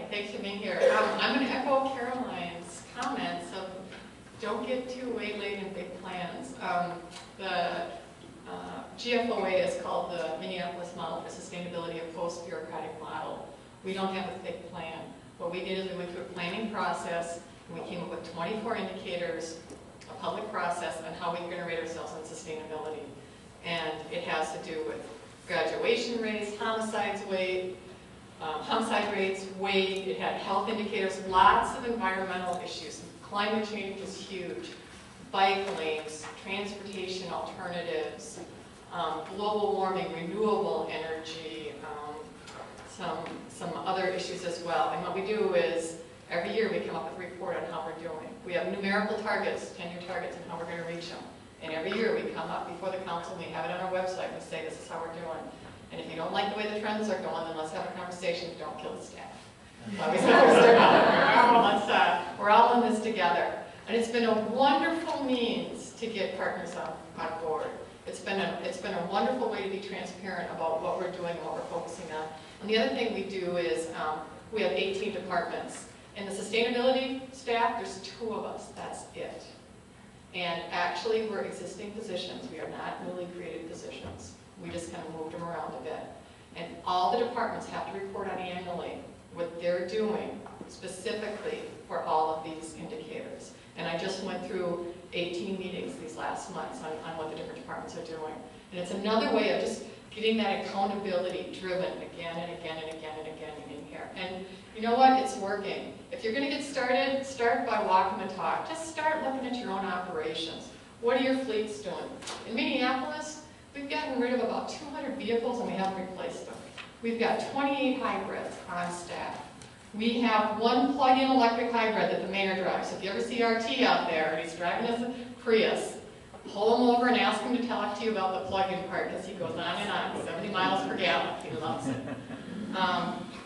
Thanks for being here. I'm going to echo Caroline's comments of don't get too waylaid in big plans. The GFOA is called the Minneapolis Model for Sustainability, a post-bureaucratic model. We don't have a thick plan. What we did is we went through a planning process and we came up with 24 indicators, a public process on how we can rate ourselves on sustainability. And it has to do with graduation rates, homicide rates, weight, it had health indicators, lots of environmental issues. Climate change is huge. Bike lanes, transportation alternatives, global warming, renewable energy, some other issues as well. And what we do is every year we come up with a report on how we're doing. We have numerical targets, 10-year targets, and how we're going to reach them. And every year we come up before the council, we have it on our website, we say this is how we're doing. And if you don't like the way the trends are going, then let's have a conversation, don't kill the staff. We're all in this together. And it's been a wonderful means to get partners on board. It's been a wonderful way to be transparent about what we're doing and what we're focusing on. And the other thing we do is we have 18 departments. In the sustainability staff, there's 2 of us, that's it. And actually, we're existing positions. We are not newly created positions. We just kind of moved them around a bit. And all the departments have to report on annually what they're doing specifically for all of these indicators. And I just went through 18 meetings these last months on what the different departments are doing. And it's another way of just getting that accountability driven again and again and again and again in here. And you know what? It's working. If you're going to get started, start by walking the talk. Just start looking at your own operations. What are your fleets doing? In Minneapolis, we've gotten rid of about 200 vehicles and we haven't replaced them. We've got 28 hybrids on staff. We have 1 plug-in electric hybrid that the mayor drives. So if you ever see RT out there and he's driving his Prius, pull him over and ask him to talk to you about the plug-in part because he goes on and on, 70 miles per gallon. He loves it.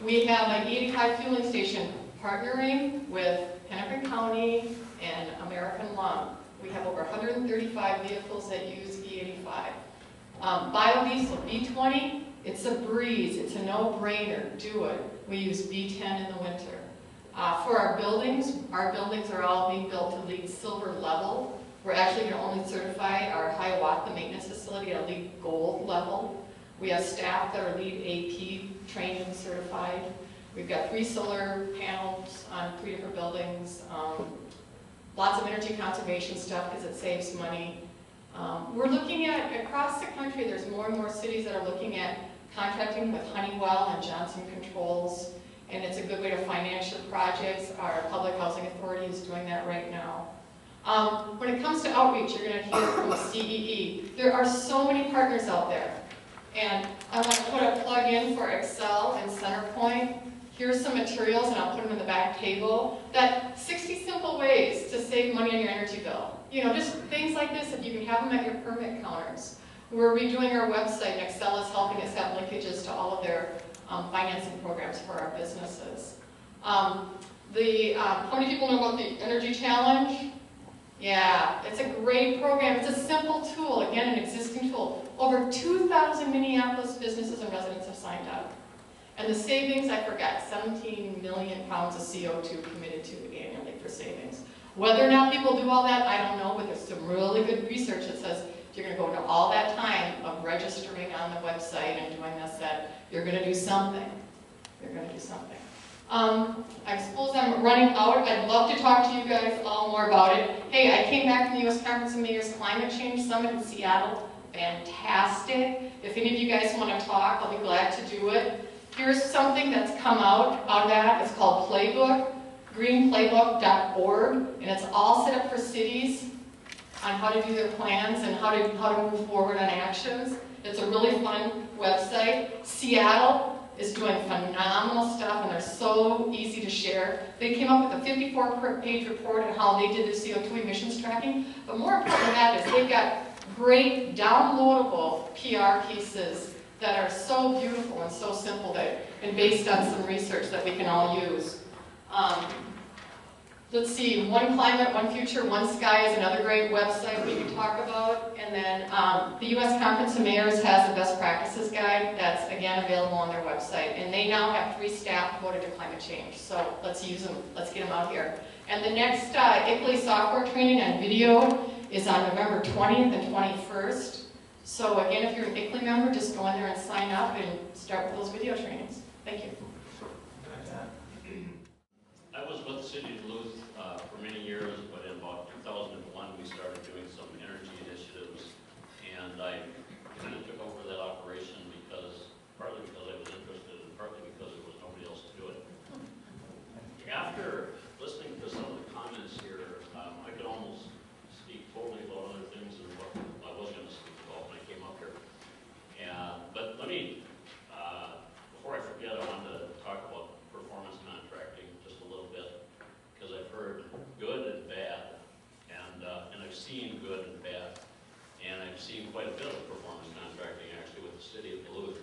We have an E85 fueling station partnering with Hennepin County and American Lung. We have over 135 vehicles that use E85. Biodiesel, B20, it's a breeze, it's a no-brainer, do it. We use B10 in the winter. For our buildings are all being built to LEED Silver level. We're actually going to only certify our Hiawatha maintenance facility at LEED Gold level. We have staff that are LEED AP trained and certified. We've got 3 solar panels on 3 different buildings. Lots of energy conservation stuff because it saves money. We're looking at, across the country, there's more and more cities that are looking at contracting with Honeywell and Johnson Controls, and it's a good way to finance your projects. Our Public Housing Authority is doing that right now. When it comes to outreach, you're going to hear from the CEE. There are so many partners out there, and I want to put a plug in for Excel and Centerpoint. Here's some materials, and I'll put them in the back table. That 60 simple ways to save money on your energy bill. You know, just things like this, if you can have them at your permit counters. We're redoing our website, and Excel is helping us have linkages to all of their financing programs for our businesses. How many people know about the Energy Challenge? Yeah, it's a great program. It's a simple tool, again, an existing tool. Over 2,000 Minneapolis businesses and residents have signed up. And the savings, I forgot, 17 million pounds of CO2 committed to annually for savings. Whether or not people do all that, I don't know, but there's some really good research that says if you're going to go into all that time of registering on the website and doing this, that you're going to do something. You're going to do something. I suppose I'm running out. I'd love to talk to you guys all more about it. Hey, I came back from the U.S. Conference of Mayors Climate Change Summit in Seattle. Fantastic. If any of you guys want to talk, I'll be glad to do it. Here's something that's come out of that. It's called Playbook, greenplaybook.org, and it's all set up for cities on how to do their plans and how to move forward on actions. It's a really fun website. Seattle is doing phenomenal stuff, and they're so easy to share. They came up with a 54-page report on how they did their CO2 emissions tracking, but more important than that is they've got great downloadable PR pieces that are so beautiful and so simple and based on some research that we can all use. let's see, One Climate, One Future, One Sky is another great website we can talk about. And then the U.S. Conference of Mayors has a best practices guide that's, again, available on their website. And they now have 3 staff devoted to climate change. So let's use them. Let's get them out here. And the next ICLEI software training on video is on November 20th and 21st. So again, if you're an ICLEI member, just go in there and sign up and start with those video trainings. Thank you. I was with the city of Duluth for many years, but in about 2001 we started doing some energy initiatives, and I kind of took over that operation partly because I was interested and partly because there was nobody else to do it. After listening to some of the comments here, I could almost speak totally about other things than what I was going to speak about when I came up here. But let me, before I forget, I wanted to talk about performance contracting just a little bit, because I've heard good and bad, and I've seen good and bad, and I've seen quite a bit of performance contracting actually with the city of Duluth.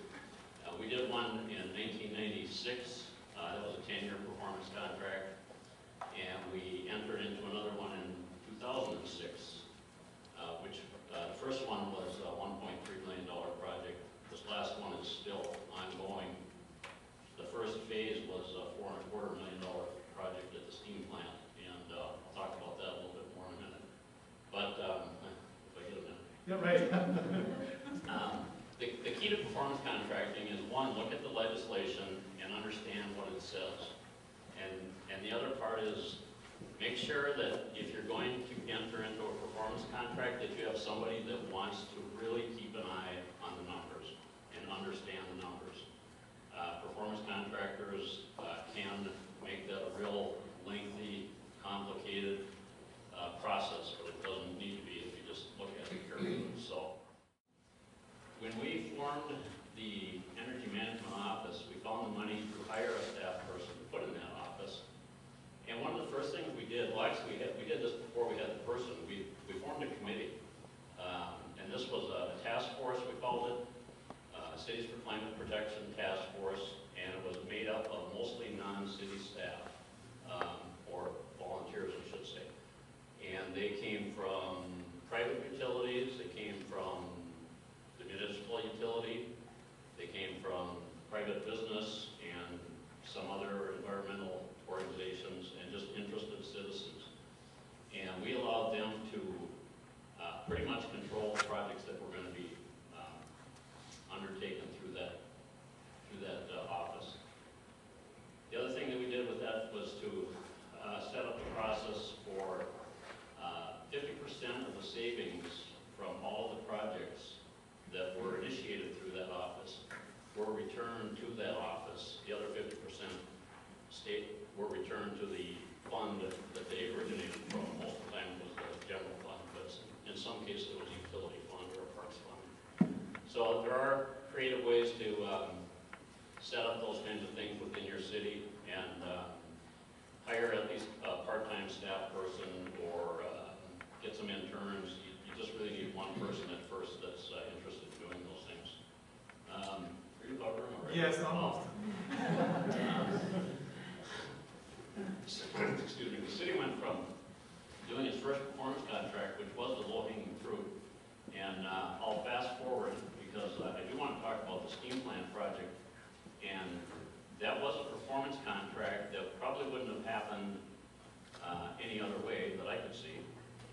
We did one in 1996. That was a 10-year performance contract, and we entered into another one in 2006, which the first one was a $1.3 million project. This last one is still ongoing. The first phase was a $4.25 million project at the steam plant, and I'll talk about that a little bit more in a minute. But if I get a minute. Yeah, right. The key to performance contracting is, one, look at the legislation and understand what it says. And the other part is make sure that if you're going to enter into a performance contract, that you have somebody that wants to really keep an eye on the numbers and understand the numbers. Performance contractors can make that a real lengthy, complicated process, but it doesn't need to be if you just look at it carefully. So when we formed the Energy Management Office, we found the money to hire a staff person to put in that office. And one of the first things we did, well actually we did this before we had the person, we formed a committee. And this was a task force, we called it, Cities for Climate Protection Task Force, and it was made up of mostly non-city staff, or volunteers I should say. And they came from private utilities, they came from the municipal utility, they came from private business and some other environmental organizations and just interested citizens. And we allowed them to pretty much control the projects that were going to be undertaken through that office. The other thing that we did with that was to set up a process for 50% of the savings from all the projects that were initiated through that office were returned to that office. The other 50% were returned to the fund that they originated from. Most of the time it was the general fund, but in some cases it was a utility fund or a parks fund. So there are creative ways to set up those kinds of things within your city and hire at least a part-time staff person or get some interns. You just really need one person at first that's interested in doing those things. Are you covering already? Yes, almost. Excuse me. The city went from doing its first performance contract, which was the low-hanging fruit, and I'll fast forward because I do want to talk about the steam plant project, and that was a performance contract that probably wouldn't have happened any other way that I could see.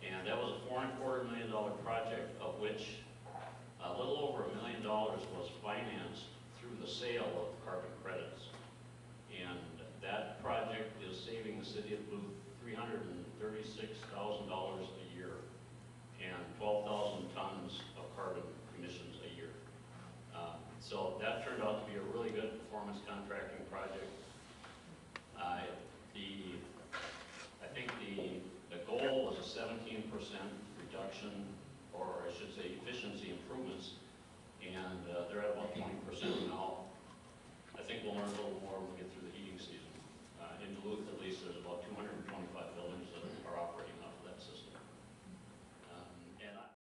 And that was a $4.25 million project, of which a little over $1 million was financed through the sale of carbon credits. And that project is saving the city of Duluth $336,000 a year and 12,000 tons of carbon emissions a year. So that turned out to be a really good performance contracting project. I think the goal was a 17% reduction, or I should say efficiency improvements, and they're at about 20% now.